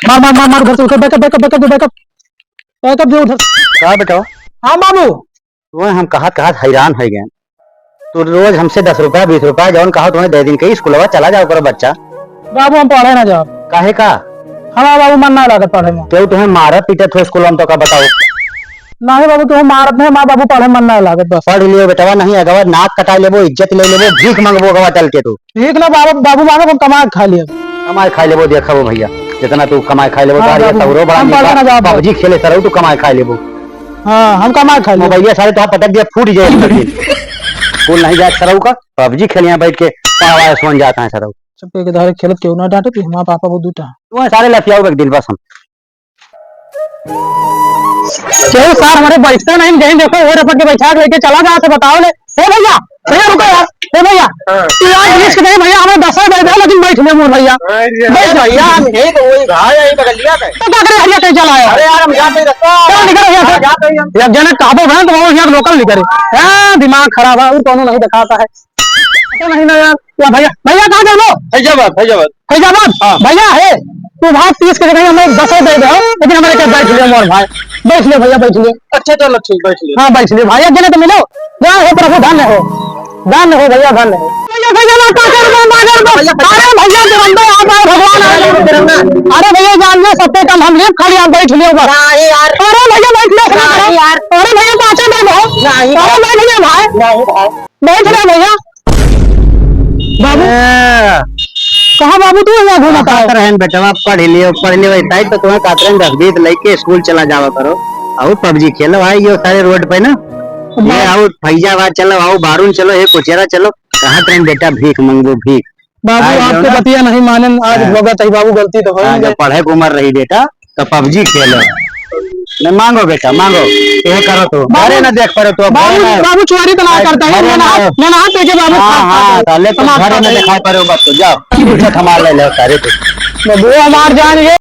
मार मार मार मार घर से उठो, backup backup backup backup backup दे उधर। कहा बेटा हाँ बाबू। तुम्हें हम कहा हैरान है गए। तो रोज हमसे 10 रुपया 20 रुपया जौन कहा तुम्हें दे दिन के स्कूल चला जाओ करो बच्चा। बाबू हम पढ़े ना जाओ। काहे का हमारा बाबू मन ना लागत पढ़े में। तो तुम्हें मारत पीटत हो स्कूल में तो का बताओ। नहीं बाबू तुम मारत नहीं, हमारा बाबू पढ़े मन ना लागत बस। पढ़ लियो बेटा नहीं अगवा नाक कटा लेबो इज्जत ले लेबो भीख मांगबो अगवा चल के तू। ठीक ना बाबू, बाबू मांगो हम कमा के खा लिया। कमाए खाई लेबो देखो भैया जितना तू कमाए खाई लेबो हाँ, तारी सौरो बड़ा पबजी खेले सरो तू कमाए खाई लेबो। हाँ हम कमा के खा लिया। भैया सारे तो पटक दिया फूट जाए स्कूल नहीं जाए सरो का पबजी खेलिया बैठ के पढ़ावा सोन जाता है सरो। सबके धारे खेलत क्यों ना डांटे हमारा पापा वो दूटा तुम्हें सारे लफियाओ एक दिन बस हम चलो सर हमारे बैठते नहीं कहीं देखो वो रपट के बैठा लेके चला जाए तो बताओ ले। हे भैया भैया रुको यार, हे भैया यार रिस्क नहीं भैया, हमें 10 दे दो लेकिन बैठ ले मोर भैया। भैया हम यही तो वही भाई यही बगल लिया था तो क्या करे भैया कहीं चला है। अरे यार हम जाते ही रास्ता चल निकल भैया जाते ही हम एक जने काबू है तो वो यहाँ लोकल निकले। हां दिमाग खराब है और कोनो नहीं दिखाता है। तो नहीं ना यार या भैया भैया कहां चलो फैजाबाद फैजाबाद फैजाबाद भैया है तू भाग 30 के जगह हमें 10 दे दो लेकिन हमारे के बैठ ले मोर भाई। बैठ ले भैया बैठ ले। अच्छा चलो ठीक बैठ लियो। हाँ बैठ ले भाई जने तो मिलो जा हे प्रभु धन्य हो भैया धन्य हो भैया भैया माता कर अरे भैया तिरंगा आप आए भगवान। अरे भैया जान ले सबसे कम हम लेब खाली आप बैठ लियो बस। नहीं यार अरे भैया बैठ ले नहीं यार अरे भैया पाछे में हो नहीं अरे बैठ ले भाई नहीं भाई बैठ ले भैया। बाबू कहाँ बाबू तू यहाँ घूमता है। रहन बेटा पढ़ लियो वैसा ही तो तुम्हें कातरन 10-20 लेके स्कूल चला जावा करो और पबजी खेलो भाई ये सारे रोड पे ना ये आओ फैजाबाद चलो आओ बारून चलो ये कुचेरा चलो कहाँ ट्रेन बेटा भीख मंगो भीख। बाबू आपको बतिया नहीं माने आज भोगत है बाबू गलती तो हो गई। पढ़े को उम्र रही बेटा तो पबजी खेलो न मांगो बेटा मांगो ये करो तो अरे ना देख पड़ो तो बाबू चोरी तो ना करता है मैं ना देखे बाबू। हाँ ले तो घरे में दिखाई पड़ो बस तो जाओ हमारे ले लो सारे तो वो हमार जान ये